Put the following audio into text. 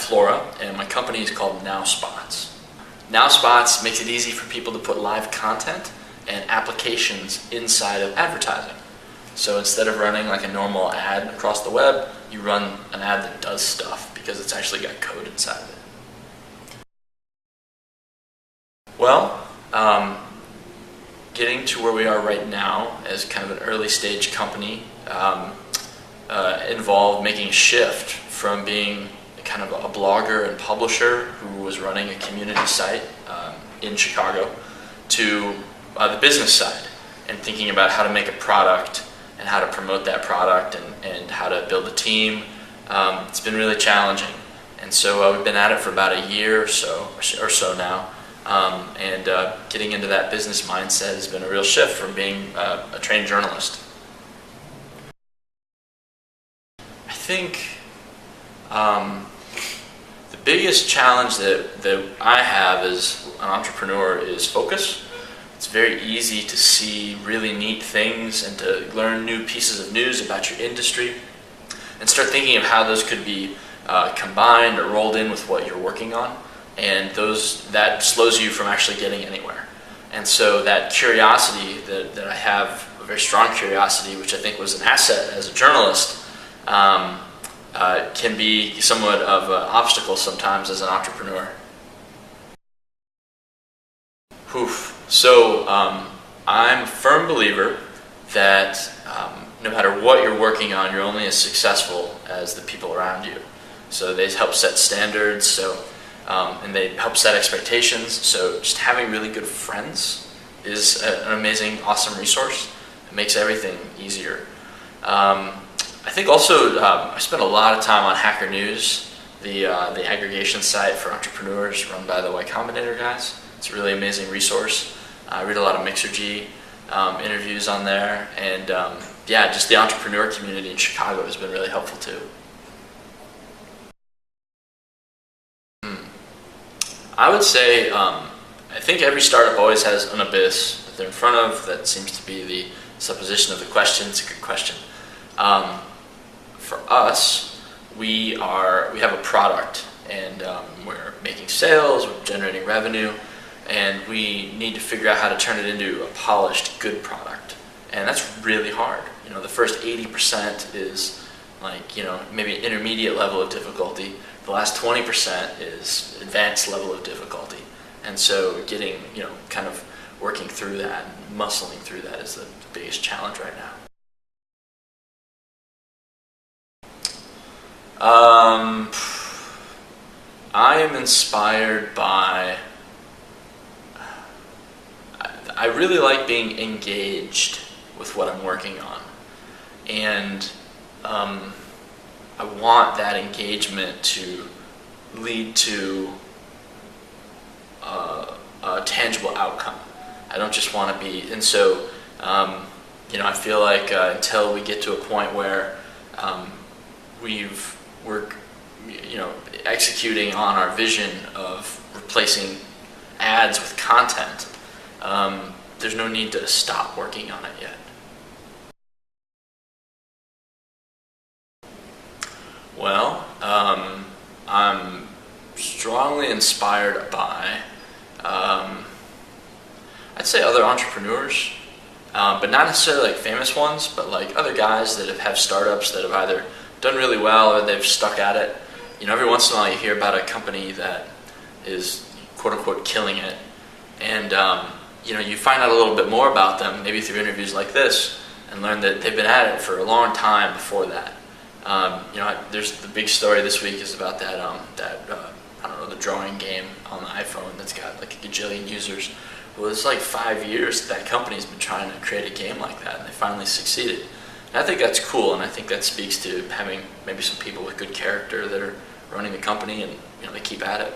Flora, and my company is called NowSpots. NowSpots makes it easy for people to put live content and applications inside of advertising. So instead of running like a normal ad across the web, you run an ad that does stuff because it's actually got code inside of it. Well, getting to where we are right now as kind of an early stage company involved making a shift from being kind of a blogger and publisher who was running a community site in Chicago to the business side and thinking about how to make a product and how to promote that product and how to build a team. It's been really challenging, and so we've been at it for about a year or so now, and getting into that business mindset has been a real shift from being a trained journalist. I think the biggest challenge that I have as an entrepreneur is focus. It's very easy to see really neat things and to learn new pieces of news about your industry and start thinking of how those could be combined or rolled in with what you're working on, and that slows you from actually getting anywhere. And so that curiosity that I have, a very strong curiosity, which I think was an asset as a journalist, can be somewhat of an obstacle sometimes as an entrepreneur. So I'm a firm believer that no matter what you're working on, you're only as successful as the people around you. So they help set standards, and they help set expectations. So just having really good friends is an amazing, awesome resource. It makes everything easier. I think also I spent a lot of time on Hacker News, the aggregation site for entrepreneurs run by the Y Combinator guys. It's a really amazing resource. I read a lot of Mixergy interviews on there, and just the entrepreneur community in Chicago has been really helpful too. I would say I think every startup always has an abyss that they're in front of. That seems to be the supposition of the question. It's a good question. For us, we have a product, and we're making sales, we're generating revenue, and we need to figure out how to turn it into a polished, good product. And that's really hard. The first 80% is maybe an intermediate level of difficulty. The last 20% is advanced level of difficulty. And so getting, kind of working through that, and muscling through that is the biggest challenge right now. I am inspired by, I really like being engaged with what I'm working on, and I want that engagement to lead to a tangible outcome. I don't just want to be, and so I feel like until we get to a point where we're executing on our vision of replacing ads with content, there's no need to stop working on it yet. Well, I'm strongly inspired by, I'd say other entrepreneurs, but not necessarily like famous ones, but like other guys that have startups that have either done really well or they've stuck at it. Every once in a while you hear about a company that is quote unquote killing it, and you find out a little bit more about them, maybe through interviews like this, and learn that they've been at it for a long time before that. There's the big story this week is about that the drawing game on the iPhone that's got like a gajillion users. Well, it's like 5 years that company's been trying to create a game like that, and they finally succeeded. And I think that's cool, and I think that speaks to having maybe some people with good character that are running the company, and they keep at it.